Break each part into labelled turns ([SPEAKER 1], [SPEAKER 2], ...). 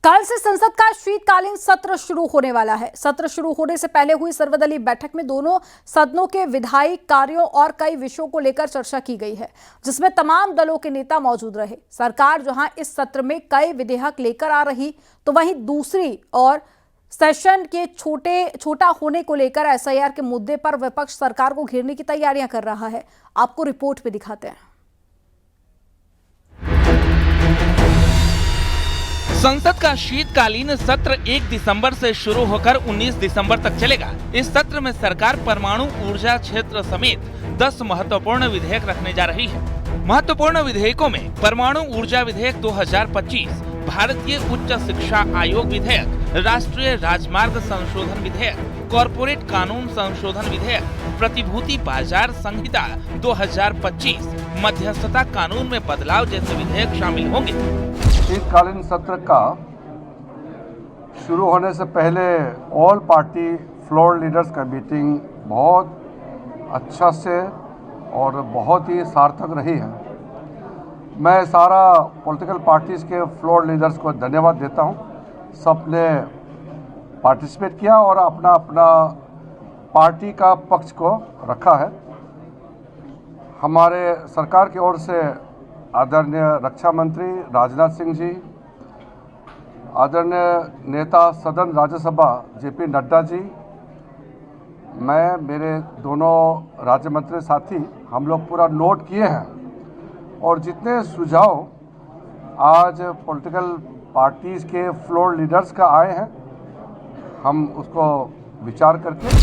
[SPEAKER 1] कल से संसद का शीतकालीन सत्र शुरू होने वाला है। सत्र शुरू होने से पहले हुई सर्वदलीय बैठक में दोनों सदनों के विधायी कार्यों और कई विषयों को लेकर चर्चा की गई है, जिसमें तमाम दलों के नेता मौजूद रहे। सरकार जहां इस सत्र में कई विधेयक लेकर आ रही, तो वहीं दूसरी ओर सेशन के छोटा होने को लेकर एसआईआर के मुद्दे पर विपक्ष सरकार को घेरने की तैयारियां कर रहा है। आपको रिपोर्ट में दिखाते हैं।
[SPEAKER 2] संसद का शीतकालीन सत्र 1 दिसंबर से शुरू होकर 19 दिसंबर तक चलेगा। इस सत्र में सरकार परमाणु ऊर्जा क्षेत्र समेत 10 महत्वपूर्ण विधेयक रखने जा रही है। महत्वपूर्ण विधेयकों में परमाणु ऊर्जा विधेयक 2025, भारतीय उच्च शिक्षा आयोग विधेयक, राष्ट्रीय राजमार्ग संशोधन विधेयक, कॉरपोरेट कानून संशोधन विधेयक, प्रतिभूति बाजार संहिता 2025, मध्यस्थता कानून में बदलाव जैसे विधेयक शामिल होंगे।
[SPEAKER 3] शीतकालीन सत्र का शुरू होने से पहले ऑल पार्टी फ्लोर लीडर्स का मीटिंग बहुत अच्छा से और बहुत ही सार्थक रही है। मैं सारा पॉलिटिकल पार्टीज़ के फ्लोर लीडर्स को धन्यवाद देता हूं। सब ने पार्टिसिपेट किया और अपना अपना पार्टी का पक्ष को रखा है। हमारे सरकार की ओर से आदरणीय रक्षा मंत्री राजनाथ सिंह जी, आदरणीय नेता सदन राज्यसभा जेपी नड्डा जी, मैं, मेरे दोनों राज्य मंत्री साथी, हम लोग पूरा नोट किए हैं और जितने सुझाव आज पॉलिटिकल पार्टीज़ के फ्लोर लीडर्स का आए हैं, हम उसको विचार करके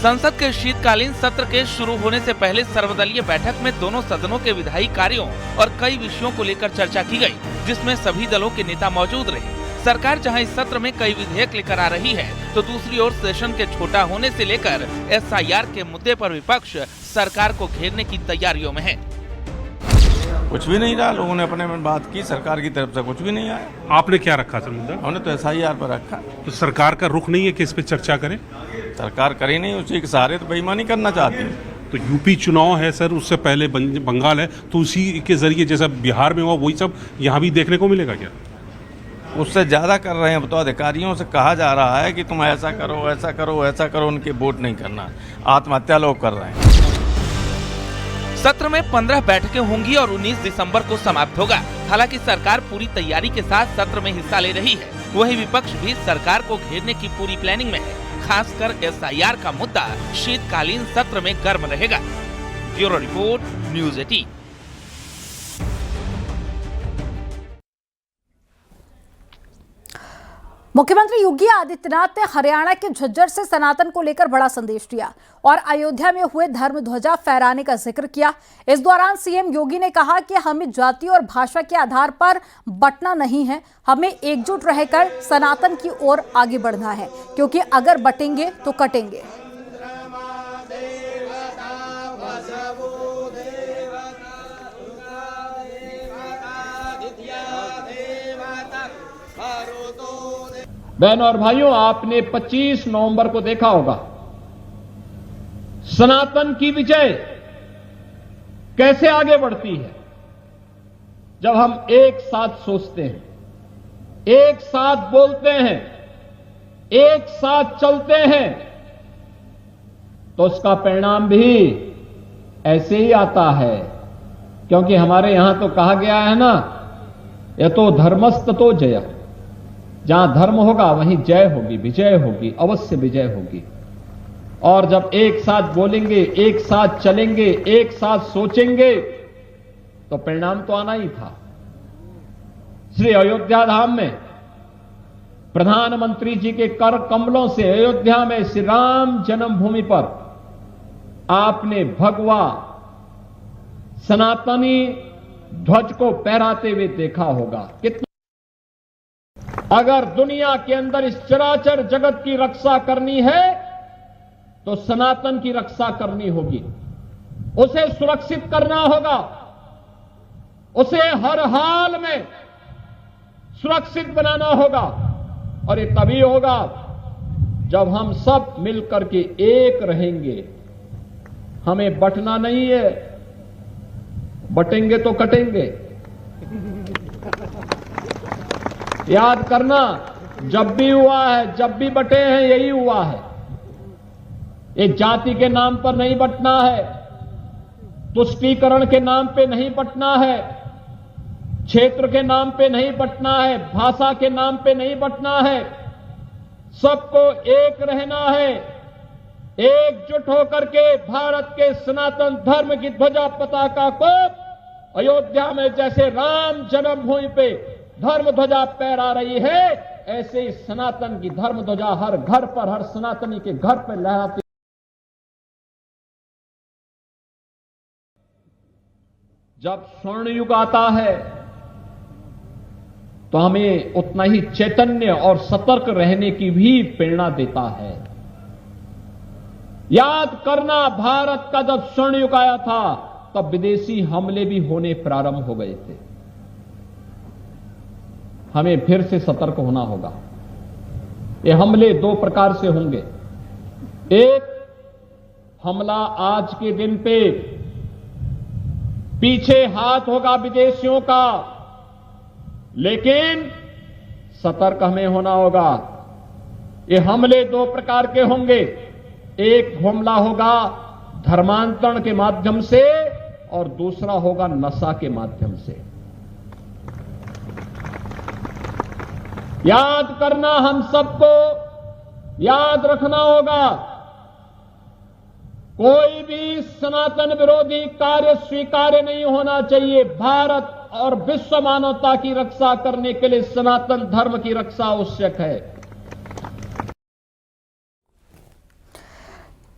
[SPEAKER 2] संसद के शीतकालीन सत्र के शुरू होने से पहले सर्वदलीय बैठक में दोनों सदनों के विधायी कार्यों और कई विषयों को लेकर चर्चा की गई, जिसमें सभी दलों के नेता मौजूद रहे। सरकार जहां इस सत्र में कई विधेयक लेकर आ रही है, तो दूसरी ओर सेशन के छोटा होने से लेकर एसआईआर के मुद्दे पर विपक्ष सरकार को घेरने की तैयारियों में है।
[SPEAKER 4] कुछ भी नहीं रहा, लोगों ने अपने में बात की, सरकार की तरफ से कुछ भी नहीं आया।
[SPEAKER 5] आपने क्या रखा सर मुद्दा?
[SPEAKER 4] हमने तो एसआईआर पर रखा।
[SPEAKER 5] तो सरकार का रुख नहीं है कि इस पे चर्चा करें?
[SPEAKER 4] सरकार करे नहीं, उसी के सहारे तो बेईमानी करना चाहती है।
[SPEAKER 5] तो यूपी चुनाव है सर, उससे पहले बंगाल है, तो उसी के जरिए जैसा बिहार में हुआ वही सब यहाँ भी देखने को मिलेगा क्या?
[SPEAKER 4] उससे ज्यादा कर रहे हैं। तो अधिकारियों से कहा जा रहा है कि तुम ऐसा करो, ऐसा करो, ऐसा करो, उनके वोट नहीं करना। आत्महत्या लोग कर रहे हैं।
[SPEAKER 2] सत्र में 15 बैठकें होंगी और 19 दिसंबर को समाप्त होगा। हालांकि सरकार पूरी तैयारी के साथ सत्र में हिस्सा ले रही है, वहीं विपक्ष भी सरकार को घेरने की पूरी प्लानिंग में है। खासकर एसआईआर का मुद्दा शीतकालीन सत्र में गर्म रहेगा। Bureau report, news 18।
[SPEAKER 1] मुख्यमंत्री योगी आदित्यनाथ ने हरियाणा के झज्जर से सनातन को लेकर बड़ा संदेश दिया और अयोध्या में हुए धर्म ध्वजा फहराने का जिक्र किया। इस दौरान सीएम योगी ने कहा कि हमें जाति और भाषा के आधार पर बंटना नहीं है, हमें एकजुट रहकर सनातन की ओर आगे बढ़ना है, क्योंकि अगर बटेंगे तो कटेंगे।
[SPEAKER 6] बहनों और भाइयों, आपने 25 नवंबर को देखा होगा सनातन की विजय कैसे आगे बढ़ती है। जब हम एक साथ सोचते हैं, एक साथ बोलते हैं, एक साथ चलते हैं, तो उसका परिणाम भी ऐसे ही आता है। क्योंकि हमारे यहां तो कहा गया है ना, यतो धर्मस्ततो जय। जहां धर्म होगा वहीं जय होगी, विजय होगी, अवश्य विजय होगी। और जब एक साथ बोलेंगे, एक साथ चलेंगे, एक साथ सोचेंगे, तो परिणाम तो आना ही था। श्री अयोध्या धाम में प्रधानमंत्री जी के कर कमलों से अयोध्या में श्री राम जन्मभूमि पर आपने भगवा सनातनी ध्वज को फहराते हुए देखा होगा। कितना अगर दुनिया के अंदर इस चराचर जगत की रक्षा करनी है, तो सनातन की रक्षा करनी होगी, उसे सुरक्षित करना होगा, उसे हर हाल में सुरक्षित बनाना होगा। और ये तभी होगा जब हम सब मिलकर के एक रहेंगे। हमें बंटना नहीं है, बटेंगे तो कटेंगे। याद करना, जब भी हुआ है, जब भी बटे हैं, यही हुआ है। ये जाति के नाम पर नहीं बंटना है, तुष्टीकरण के नाम पे नहीं बंटना है, क्षेत्र के नाम पे नहीं बंटना है, भाषा के नाम पे नहीं बंटना है। सबको एक रहना है, एकजुट होकर के भारत के सनातन धर्म की ध्वजा पताका को अयोध्या में जैसे राम जन्मभूमि पे धर्म ध्वजा फहरा रही है, ऐसे ही सनातन की धर्म ध्वजा हर घर पर, हर सनातनी के घर पर लहराती। जब स्वर्ण युग आता है तो हमें उतना ही चैतन्य और सतर्क रहने की भी प्रेरणा देता है। याद करना, भारत का जब स्वर्ण युग आया था तब विदेशी हमले भी होने प्रारंभ हो गए थे। हमें फिर से सतर्क होना होगा। ये हमले दो प्रकार से होंगे। एक हमला आज के दिन पे पीछे हाथ होगा विदेशियों का, लेकिन सतर्क हमें होना होगा। ये हमले दो प्रकार के होंगे। एक हमला होगा धर्मांतरण के माध्यम से और दूसरा होगा नशा के माध्यम से। याद करना, हम सबको याद रखना होगा, कोई भी सनातन विरोधी कार्य स्वीकार्य नहीं होना चाहिए। भारत और विश्व मानवता की रक्षा करने के लिए सनातन धर्म की रक्षा आवश्यक है।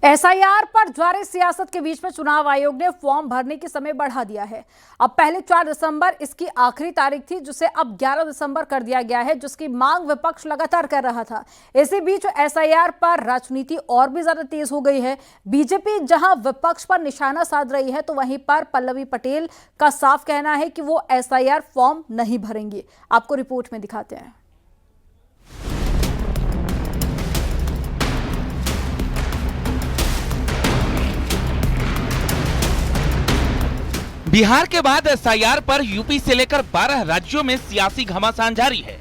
[SPEAKER 1] एसआईआर पर जारी सियासत के बीच में चुनाव आयोग ने फॉर्म भरने की समय बढ़ा दिया है। अब पहले 4 दिसंबर इसकी आखिरी तारीख थी, जिसे अब 11 दिसंबर कर दिया गया है, जिसकी मांग विपक्ष लगातार कर रहा था। इसी बीच एसआईआर पर राजनीति और भी ज्यादा तेज हो गई है। बीजेपी जहां विपक्ष पर निशाना साध रही है, तो वहीं पर पल्लवी पटेल का साफ कहना है कि वो एसआईआर फॉर्म नहीं भरेंगी। आपको रिपोर्ट में दिखाते हैं।
[SPEAKER 2] बिहार के बाद एसआईआर पर यूपी से लेकर 12 राज्यों में सियासी घमासान जारी है।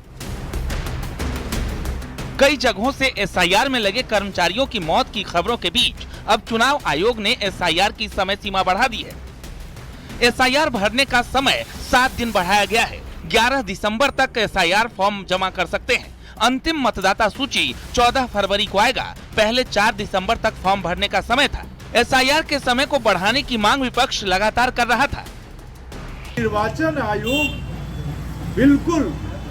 [SPEAKER 2] कई जगहों से एसआईआर में लगे कर्मचारियों की मौत की खबरों के बीच अब चुनाव आयोग ने एसआईआर की समय सीमा बढ़ा दी है। एसआईआर भरने का समय 7 दिन बढ़ाया गया है। 11 दिसंबर तक एसआईआर फॉर्म जमा कर सकते हैं। अंतिम मतदाता सूची 14 फरवरी को आएगा। पहले 4 दिसंबर तक फॉर्म भरने का समय था। एसआईआर के समय को बढ़ाने की मांग विपक्ष लगातार कर रहा था।
[SPEAKER 7] निर्वाचन आयोग बिल्कुल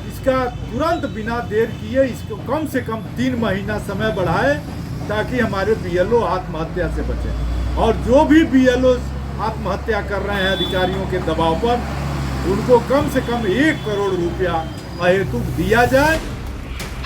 [SPEAKER 7] इसका तुरंत बिना देर किए इसको कम से कम 3 महीना समय बढ़ाए, ताकि हमारे बीएलओ आत्महत्या से बचे। और जो भी बीएलओ आत्महत्या कर रहे हैं अधिकारियों के दबाव पर, उनको कम से कम 1 करोड़ रुपया अहेतुक दिया जाए।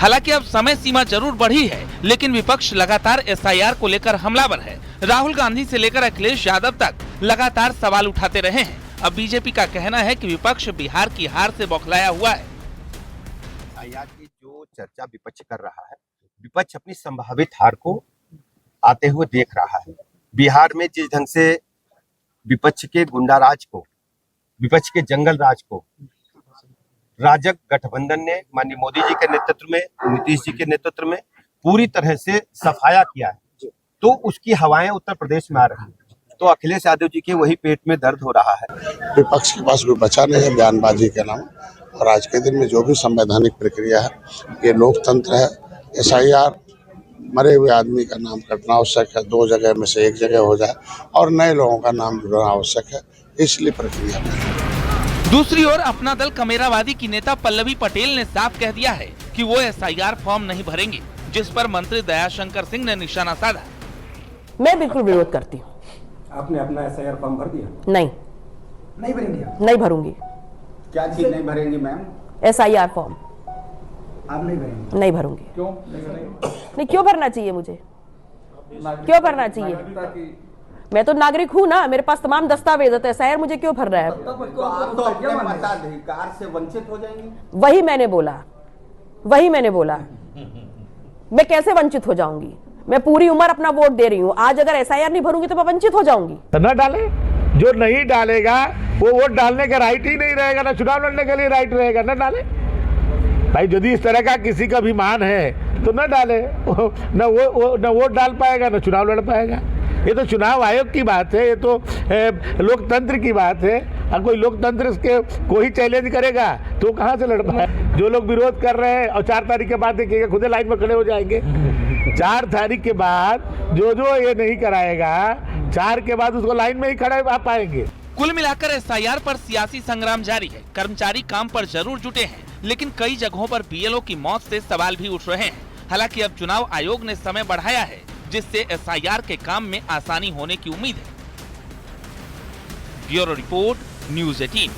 [SPEAKER 2] हालांकि अब समय सीमा जरूर बढ़ी है, लेकिन विपक्ष लगातार एसआईआर को लेकर हमलावर है। राहुल गांधी से लेकर अखिलेश यादव तक लगातार सवाल उठाते रहे हैं। अब बीजेपी का कहना है कि विपक्ष बिहार की हार से बौखलाया हुआ है।
[SPEAKER 8] एसआईआर की जो चर्चा विपक्ष कर रहा है, विपक्ष अपनी संभावित हार को आते हुए देख रहा है। बिहार में जिस ढंग से विपक्ष के गुंडा राज को, विपक्ष के जंगल राज को राजग गठबंधन ने माननीय मोदी जी के नेतृत्व में, नीतीश जी के नेतृत्व में पूरी तरह से सफाया किया है, तो उसकी हवाएं उत्तर प्रदेश में आ रही है। तो अखिलेश यादव जी के वही पेट में दर्द हो रहा है।
[SPEAKER 9] विपक्ष के पास कोई बचा नहीं है बयानबाजी के नाम। और आज के दिन में जो भी संवैधानिक प्रक्रिया है, ये लोकतंत्र है। एसआईआर मरे हुए आदमी का नाम कटना आवश्यक है, 2 जगह में से 1 जगह हो जाए, और नए लोगों का नाम जुड़ना आवश्यक है, इसलिए प्रक्रिया में।
[SPEAKER 2] दूसरी ओर अपना दल कमेरावादी की नेता पल्लवी पटेल ने साफ कह दिया है कि वो एसआईआर फॉर्म नहीं भरेंगे, जिस पर मंत्री दयाशंकर सिंह ने निशाना साधा।
[SPEAKER 10] मैं बिल्कुल विरोध करती हूँ।
[SPEAKER 11] आपने अपना एसआईआर फॉर्म भर दिया?
[SPEAKER 10] नहीं
[SPEAKER 11] भरेंगे?
[SPEAKER 10] नहीं भरूंगी।
[SPEAKER 11] क्या चीज नहीं भरेंगी मैम?
[SPEAKER 10] एसआईआर फॉर्म
[SPEAKER 11] आप नहीं भरेंगे?
[SPEAKER 10] नहीं भरूंगी।
[SPEAKER 11] क्यों नहीं भरेंगे?
[SPEAKER 10] नहीं, क्यों भरना चाहिए मुझे? क्यों भरना चाहिए? मैं तो नागरिक हूँ ना, मेरे पास तमाम दस्तावेज है, तो एसआईआर मुझे क्यों भर रहा है?
[SPEAKER 11] तो आप तो अपने मताधिकार से वंचित हो जाएंगे।
[SPEAKER 10] वही मैंने बोला। मैं कैसे वंचित हो जाऊंगी? मैं पूरी उम्र अपना वोट दे रही हूँ। आज अगर एसआईआर नहीं भरूंगी तो मैं वंचित हो जाऊंगी।
[SPEAKER 12] तो न डाले, जो नहीं डालेगा वो वोट डालने का राइट ही नहीं रहेगा, ना चुनाव लड़ने के लिए राइट रहेगा, न डाले। भाई यदि इस तरह का किसी का अभिमान है तो न डाले, न वोट डाल पाएगा न चुनाव लड़ पाएगा। ये तो चुनाव आयोग की बात है, ये तो लोकतंत्र की बात है। और कोई लोकतंत्र के कोई चैलेंज करेगा तो कहाँ से लड़ पाए। जो लोग विरोध कर रहे हैं और 4 तारीख के बाद देखिएगा खुद लाइन में खड़े हो जाएंगे। 4 तारीख के बाद जो ये नहीं कराएगा 4 के बाद उसको लाइन में ही खड़े आ पाएंगे।
[SPEAKER 2] कुल मिलाकर एसआईआर पर सियासी संग्राम जारी है। कर्मचारी काम पर जरूर जुटे हैं, लेकिन कई जगहों पर बीएलओ की मौत से सवाल भी उठ रहे हैं। हालांकि अब चुनाव आयोग ने समय बढ़ाया है, जिससे एसआईआर के काम में आसानी होने की उम्मीद है। Bureau report, news 18।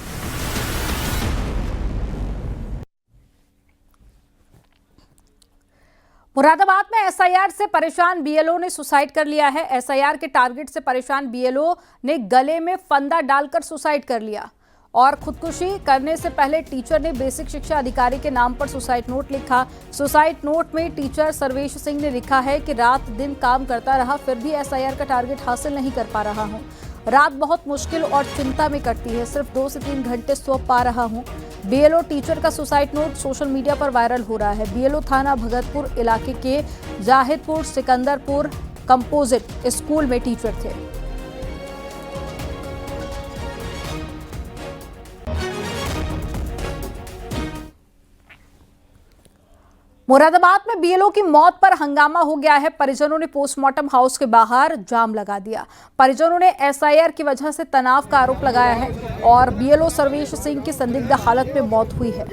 [SPEAKER 1] मुरादाबाद में एसआईआर से परेशान बीएलओ ने सुसाइड कर लिया है। एसआईआर के टारगेट से परेशान बीएलओ ने गले में फंदा डालकर सुसाइड कर लिया और खुदकुशी करने से पहले टीचर ने बेसिक शिक्षा अधिकारी के नाम पर सुसाइड नोट लिखा। सुसाइड नोट में टीचर सर्वेश सिंह ने लिखा है कि रात दिन काम करता रहा, फिर भी एसआईआर का टारगेट हासिल नहीं कर पा रहा हूं। रात बहुत मुश्किल और चिंता में कटती है, सिर्फ 2 से 3 घंटे सो पा रहा हूं। बीएलओ टीचर का सुसाइड नोट सोशल मीडिया पर वायरल हो रहा है। बीएलओ थाना भगतपुर इलाके के जाहिदपुर सिकंदरपुर कंपोजिट स्कूल में टीचर थे। मुरादाबाद में बीएलओ की मौत पर हंगामा हो गया है। परिजनों ने पोस्टमार्टम हाउस के बाहर जाम लगा दिया। परिजनों ने एसआईआर की वजह से तनाव का आरोप लगाया है और बीएलओ सर्वेश सिंह की संदिग्ध हालत में मौत हुई है।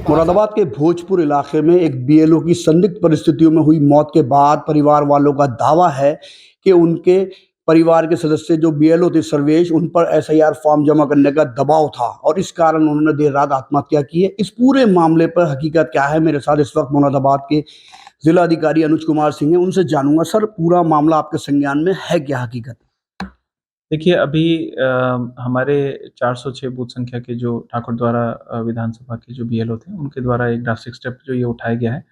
[SPEAKER 13] मुरादाबाद के भोजपुर इलाके में एक बीएलओ की संदिग्ध परिस्थितियों में हुई मौत के बाद परिवार वालों का दावा है कि उनके परिवार के सदस्य जो बीएलओ थे सर्वेश, उन पर एसआईआर फॉर्म जमा करने का दबाव था और इस कारण उन्होंने देर रात आत्महत्या की है। इस पूरे मामले पर हकीकत क्या है, मेरे साथ इस वक्त मुरादाबाद के जिला अधिकारी अनुज कुमार सिंह है, उनसे जानूंगा। सर, पूरा मामला आपके संज्ञान में है क्या हकीकत?
[SPEAKER 14] देखिए, अभी हमारे 406 बूथ संख्या के जो ठाकुर द्वारा विधानसभा के जो बीएलओ थे, उनके द्वारा एक ड्रास्टिक स्टेप जो ये उठाया गया है,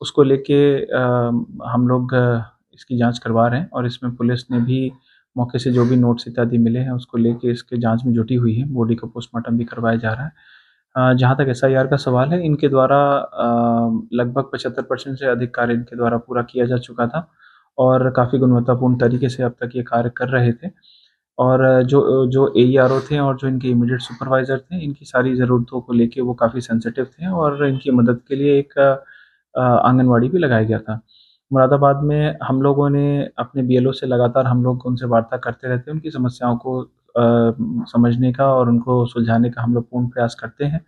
[SPEAKER 14] उसको लेके हम लोग इसकी जांच करवा रहे हैं और इसमें पुलिस ने भी मौके से जो भी नोट्स इत्यादि मिले हैं उसको लेके इसके जांच में जुटी हुई है। बॉडी का पोस्टमार्टम भी करवाया जा रहा है। जहां तक एसआईआर का सवाल है, इनके द्वारा लगभग 75% से अधिक कार्य इनके द्वारा पूरा किया जा चुका था और काफ़ी गुणवत्तापूर्ण तरीके से अब तक ये कार्य कर रहे थे। और जो एईआरओ थे और जो इनके इमीडिएट सुपरवाइजर थे, इनकी सारी ज़रूरतों को लेके वो काफ़ी सेंसिटिव थे और इनकी मदद के लिए एक आंगनवाड़ी भी लगाया गया था। मुरादाबाद में हम लोगों ने अपने बीएलओ से लगातार हम लोग उनसे वार्ता करते रहते हैं, उनकी समस्याओं को समझने का और उनको सुलझाने का हम लोग पूर्ण प्रयास करते हैं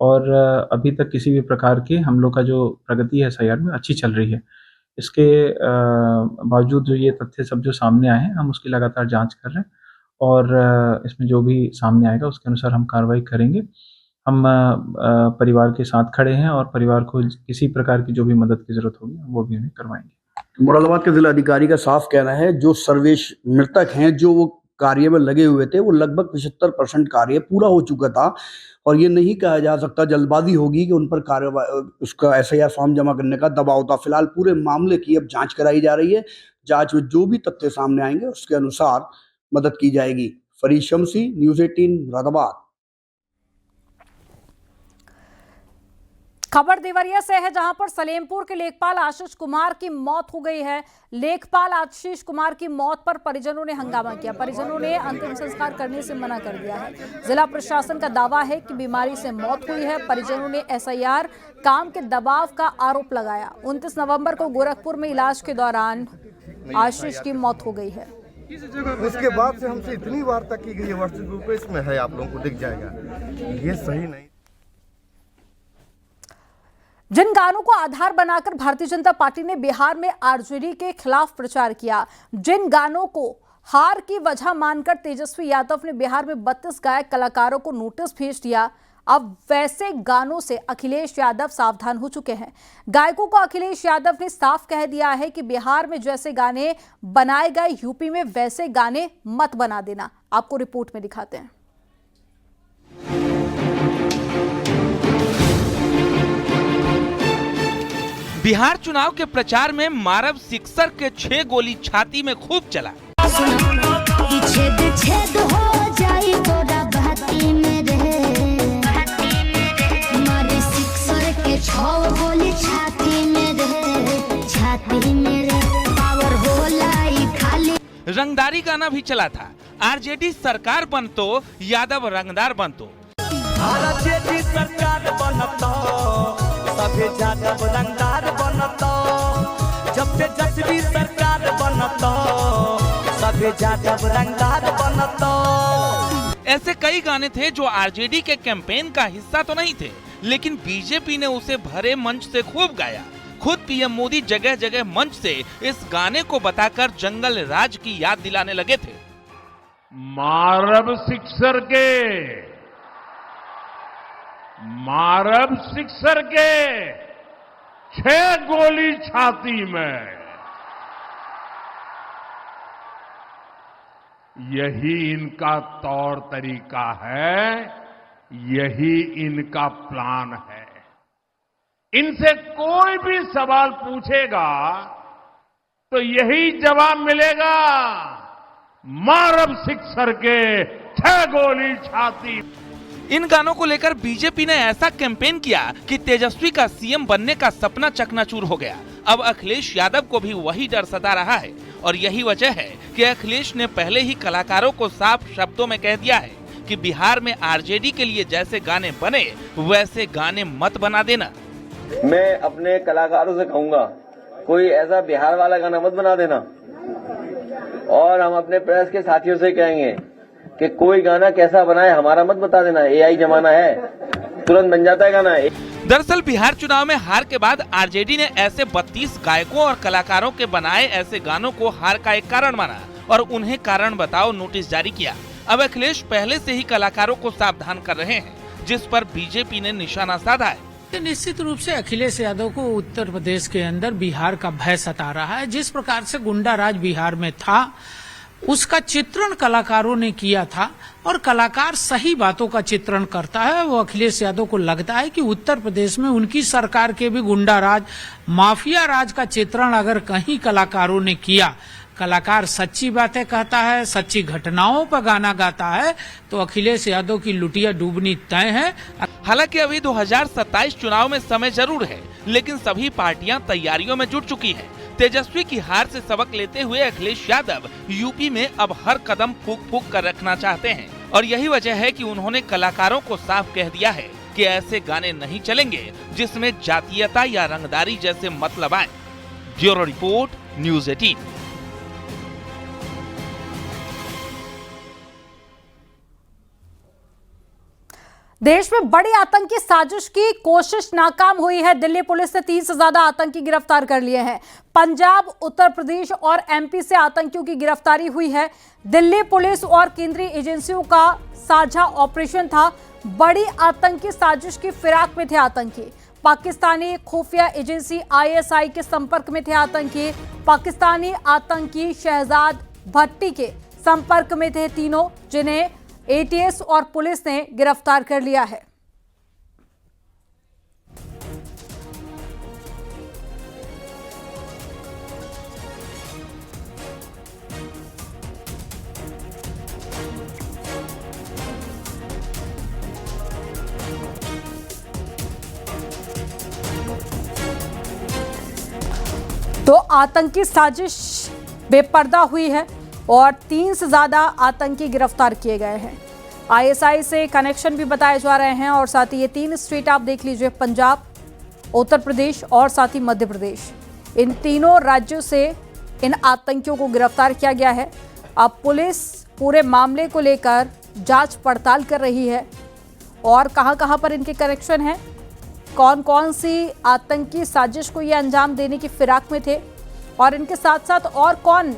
[SPEAKER 14] और अभी तक किसी भी प्रकार के हम लोग का जो प्रगति है एसआईआर में अच्छी चल रही है। इसके बावजूद जो ये तथ्य सब जो सामने आए हैं, हम उसकी लगातार जांच कर रहे हैं और इसमें जो भी सामने आएगा उसके अनुसार हम कार्रवाई करेंगे। हम परिवार के साथ खड़े हैं और परिवार को किसी प्रकार की जो भी मदद की जरूरत होगी वो भी उन्हें करवाएंगे।
[SPEAKER 13] मुरादाबाद के जिला अधिकारी का साफ कहना है जो सर्वेश मृतक हैं जो वो कार्य में लगे हुए थे, वो लगभग 75% कार्य पूरा हो चुका था और ये नहीं कहा जा सकता जल्दबाजी होगी कि उन पर कार्रवाई उसका एसआईआर फॉर्म जमा करने का दबाव था। फिलहाल पूरे मामले की अब जांच कराई जा रही है। जांच में जो भी तथ्य सामने आएंगे उसके अनुसार मदद की जाएगी। फरीद शमसी, न्यूज़ 18, मुरादाबाद।
[SPEAKER 1] खबर देवरिया से है, जहां पर सलेमपुर के लेखपाल आशीष कुमार की मौत हो गई है। लेखपाल आशीष कुमार की मौत पर परिजनों ने हंगामा किया। परिजनों ने अंतिम संस्कार करने से मना कर दिया है। जिला प्रशासन का दावा है कि बीमारी से मौत हुई है। परिजनों ने एसआईआर काम के दबाव का आरोप लगाया। 29 नवंबर को गोरखपुर में इलाज के दौरान आशीष की मौत हो गई है।
[SPEAKER 11] उसके बाद से हमसे इतनी वार्ता की गई है, व्हाट्सएप ग्रुप पे इसमें है, आप लोगों को दिख जाएगा। ये सही नहीं।
[SPEAKER 1] जिन गानों को आधार बनाकर भारतीय जनता पार्टी ने बिहार में आरजेडी के खिलाफ प्रचार किया, जिन गानों को हार की वजह मानकर तेजस्वी यादव ने बिहार में 32 गायक कलाकारों को नोटिस भेज दिया, अब वैसे गानों से अखिलेश यादव सावधान हो चुके हैं। गायकों को अखिलेश यादव ने साफ कह दिया है कि बिहार में जैसे गाने बनाए गए यूपी में वैसे गाने मत बना देना। आपको रिपोर्ट में दिखाते हैं।
[SPEAKER 2] बिहार चुनाव के प्रचार में मारव सिक्सर के 6 गोली छाती में खूब चला।
[SPEAKER 15] छेद छेद हो जाए तो
[SPEAKER 2] रंगदारी गाना भी चला था, आरजेडी सरकार बनतो यादव रंगदार बनतो।
[SPEAKER 15] आरजेडी सरकार बनतो सभे यादव रंगदार बनतो, जब तेजस्वी सरकार बनतो सभे यादव रंगदार बनतो।
[SPEAKER 2] ऐसे कई गाने थे जो आरजेडी के कैंपेन का हिस्सा तो नहीं थे, लेकिन बीजेपी ने उसे भरे मंच से खूब गाया। खुद पीएम मोदी जगह जगह मंच से इस गाने को बताकर जंगल राज की याद दिलाने लगे थे।
[SPEAKER 12] मारब सिक्सर के 6 गोली छाती में, यही इनका तौर तरीका है, यही इनका प्लान है। इनसे कोई भी सवाल पूछेगा तो यही जवाब मिलेगा, मारब सिक्सर के 6 गोली छाती।
[SPEAKER 2] इन गानों को लेकर बीजेपी ने ऐसा कैंपेन किया कि तेजस्वी का सीएम बनने का सपना चकनाचूर हो गया। अब अखिलेश यादव को भी वही डर सता रहा है और यही वजह है कि अखिलेश ने पहले ही कलाकारों को साफ शब्दों में कह दिया है कि बिहार में आरजेडी के लिए जैसे गाने बने वैसे गाने मत बना देना।
[SPEAKER 16] मैं अपने कलाकारों से कहूंगा, कोई ऐसा बिहार वाला गाना मत बना देना, और हम अपने प्रेस के साथियों से कहेंगे कि कोई गाना कैसा बनाए हमारा मत बता देना। एआई जमाना है, तुरंत बन जाता है गाना।
[SPEAKER 2] दरअसल बिहार चुनाव में हार के बाद आरजेडी ने ऐसे 32 गायकों और कलाकारों के बनाए ऐसे गानों को हार का एक कारण माना और उन्हें कारण बताओ नोटिस जारी किया। अब अखिलेश पहले से ही कलाकारों को सावधान कर रहे हैं, जिस पर बीजेपी ने निशाना साधा है।
[SPEAKER 17] निश्चित रूप से अखिलेश यादव को उत्तर प्रदेश के अंदर बिहार का भय सता रहा है। जिस प्रकार से गुंडा राज बिहार में था, उसका चित्रण कलाकारों ने किया था और कलाकार सही बातों का चित्रण करता है। वो अखिलेश यादव को लगता है कि उत्तर प्रदेश में उनकी सरकार के भी गुंडा राज, माफिया राज का चित्रण अगर कहीं कलाकारों ने किया, कलाकार सच्ची बातें कहता है, सच्ची घटनाओं पर गाना गाता है, तो अखिलेश यादव की लुटिया डूबनी तय है।
[SPEAKER 2] हालांकि अभी 2027 चुनाव में समय जरूर है, लेकिन सभी पार्टियां तैयारियों में जुट चुकी हैं। तेजस्वी की हार से सबक लेते हुए अखिलेश यादव यूपी में अब हर कदम फूंक फूंक कर रखना चाहते हैं और यही वजह है कि उन्होंने कलाकारों को साफ कह दिया है कि ऐसे गाने नहीं चलेंगे जिसमें जातीयता या रंगदारी जैसे मतलब आए। Bureau report, news 18।
[SPEAKER 1] देश में बड़ी आतंकी साजिश की कोशिश नाकाम हुई है। दिल्ली पुलिस ने 30 से ज्यादा आतंकी गिरफ्तार कर लिए हैं। पंजाब, उत्तर प्रदेश और एमपी से आतंकियों की गिरफ्तारी हुई है। दिल्ली पुलिस और केंद्रीय एजेंसियों का साझा ऑपरेशन था। बड़ी आतंकी साजिश की फिराक में थे आतंकी। पाकिस्तानी खुफिया एजेंसी ISI के संपर्क में थे आतंकी। पाकिस्तानी आतंकी शहजाद भट्टी के संपर्क में थे तीनों, जिन्हें ATS और पुलिस ने गिरफ्तार कर लिया है। तो आतंकी साजिश बेपर्दा हुई है और 3 से ज्यादा आतंकी गिरफ्तार किए गए हैं। ISI से कनेक्शन भी बताए जा रहे हैं और साथ ही ये 3 स्टेट आप देख लीजिए, पंजाब, उत्तर प्रदेश और साथ ही मध्य प्रदेश। इन तीनों राज्यों से इन आतंकियों को गिरफ्तार किया गया है। अब पुलिस पूरे मामले को लेकर जांच पड़ताल कर रही है और कहां-कहां पर इनके कनेक्शन हैं, कौन कौन सी आतंकी साजिश को ये अंजाम देने की फिराक में थे और इनके साथ साथ और कौन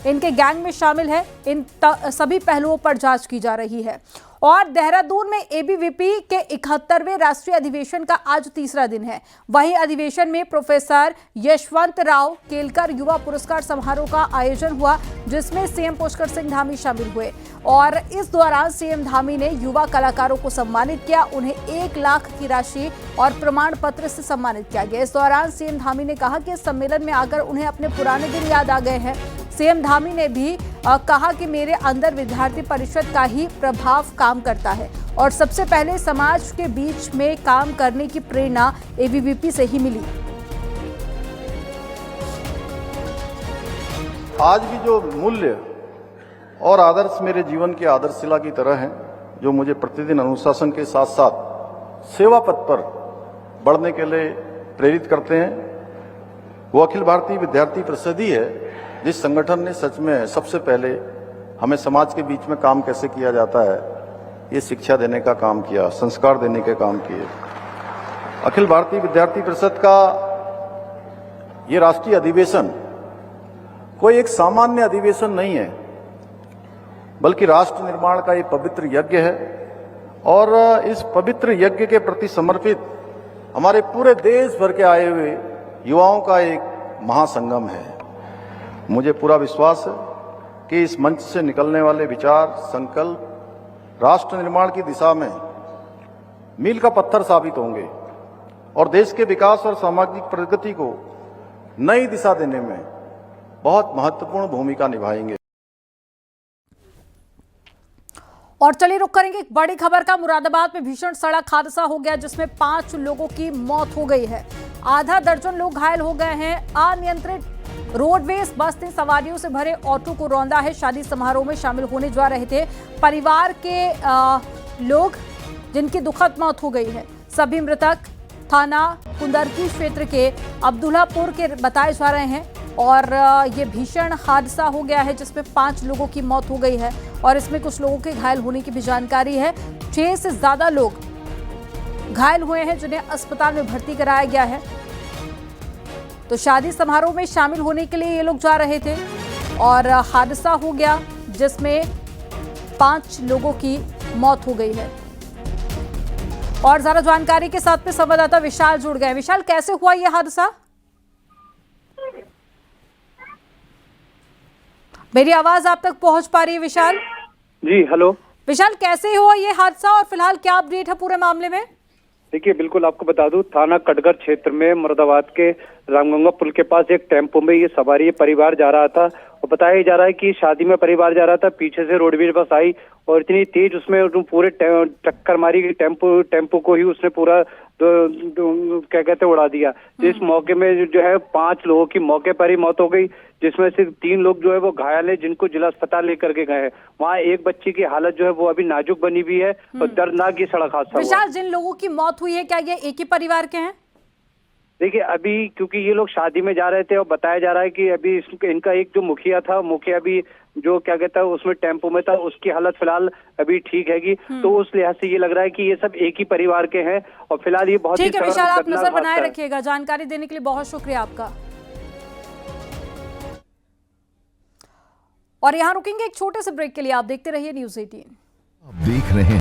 [SPEAKER 1] इनके गैंग में शामिल है, इन सभी पहलुओं पर जांच की जा रही है। और देहरादून में ABVP के 71वें राष्ट्रीय अधिवेशन का आज तीसरा दिन है। वहीं अधिवेशन में प्रोफेसर यशवंत राव केलकर युवा पुरस्कार समारोह का आयोजन हुआ, जिसमें CM पुष्कर सिंह धामी शामिल हुए और इस दौरान CM धामी ने युवा कलाकारों को सम्मानित किया। उन्हें 1 लाख की राशि और प्रमाण पत्र से सम्मानित किया गया। इस दौरान CM धामी ने कहा कि इस सम्मेलन में आकर उन्हें अपने पुराने दिन याद आ गए हैं। CM धामी ने भी कहा कि मेरे अंदर विद्यार्थी परिषद का ही प्रभाव काम करता है और सबसे पहले समाज के बीच में काम करने की प्रेरणा ABVP से ही मिली।
[SPEAKER 11] आज की जो मूल्य
[SPEAKER 18] और आदर्श मेरे जीवन के आदर्श शिला की तरह हैं, जो मुझे प्रतिदिन अनुशासन के साथ साथ सेवा पथ पर बढ़ने के लिए प्रेरित करते हैं। वो अखिल भारतीय विद्यार्थी परिषद ही है जिस संगठन ने सच में सबसे पहले हमें समाज के बीच में काम कैसे किया जाता है ये शिक्षा देने का काम किया, संस्कार देने के काम किए। अखिल भारतीय विद्यार्थी परिषद का ये राष्ट्रीय अधिवेशन कोई एक सामान्य अधिवेशन नहीं है, बल्कि राष्ट्र निर्माण का ये पवित्र यज्ञ है और इस पवित्र यज्ञ के प्रति समर्पित हमारे पूरे देश भर के आए हुए युवाओं का एक महासंगम है। मुझे पूरा विश्वास है कि इस मंच से निकलने वाले विचार, संकल्प राष्ट्र निर्माण की दिशा में मील का पत्थर साबित होंगे और देश के विकास और सामाजिक प्रगति को नई दिशा देने में बहुत महत्वपूर्ण भूमिका निभाएंगे।
[SPEAKER 1] और चलिए रुक करेंगे एक बड़ी खबर का। मुरादाबाद में भीषण सड़क हादसा हो गया जिसमें 5 लोगों की मौत हो गई है। आधा दर्जन लोग घायल हो गए हैं। अनियंत्रित रोडवेज बस ने सवारियों से भरे ऑटो को रौंदा है। शादी समारोह में शामिल होने जा रहे थे परिवार के लोग, जिनकी दुखद मौत हो गई है। सभी मृतक थाना कुंदरकी क्षेत्र के अब्दुल्लापुर के बताए जा रहे हैं और ये भीषण हादसा हो गया है जिसमें 5 लोगों की मौत हो गई है और इसमें कुछ लोगों के घायल होने की भी जानकारी है। 6 से ज्यादा लोग घायल हुए हैं जिन्हें अस्पताल में भर्ती कराया गया है। तो शादी समारोह में शामिल होने के लिए ये लोग जा रहे थे और हादसा हो गया जिसमें 5 लोगों की मौत हो गई है। और ज्यादा जानकारी के साथ में संवाददाता विशाल जुड़ गए। विशाल, कैसे हुआ यह हादसा? मेरी आवाज आप तक पहुंच पा रही है विशाल?
[SPEAKER 19] जी हेलो
[SPEAKER 1] विशाल, कैसे हुआ ये हादसा और फिलहाल क्या अपडेट है पूरे मामले में?
[SPEAKER 19] देखिए, बिल्कुल आपको बता दूं, थाना कटघर क्षेत्र में मुरादाबाद के रामगंगा पुल के पास एक टेम्पो में ये सवारी परिवार जा रहा था और बताया जा रहा है कि शादी में परिवार जा रहा था। पीछे से रोडवेज बस आई और इतनी तेज उसमें पूरे टक्कर मारी कि टेम्पो को ही उसने पूरा क्या कहते उड़ा दिया। इस मौके में जो है 5 लोगों की मौके पर ही मौत हो गई, जिसमें से 3 लोग जो है वो घायल है, जिनको जिला अस्पताल लेकर के गए हैं। वहाँ एक बच्ची की हालत जो है वो अभी नाजुक बनी हुई है और दर्दनाक ये सड़क हादसा
[SPEAKER 1] विशाल, जिन लोगों की मौत हुई है क्या ये एक ही परिवार के हैं?
[SPEAKER 19] देखिए, अभी क्योंकि ये लोग शादी में जा रहे थे और बताया जा रहा है कि अभी इनका एक जो मुखिया था, मुखिया भी जो क्या कहता है उसमें टेम्पो में था, उसकी हालत फिलहाल अभी ठीक हैगी। तो उस लिहाज से ये लग रहा है कि ये सब एक ही परिवार के हैं और फिलहाल ये बहुत
[SPEAKER 1] ठीक है विशाल, आप नजर बनाए रखिएगा। जानकारी देने के लिए बहुत शुक्रिया आपका। और यहाँ रुकेंगे एक छोटे से ब्रेक के लिए। आप देखते रहिए न्यूज़ 18।
[SPEAKER 20] देख रहे हैं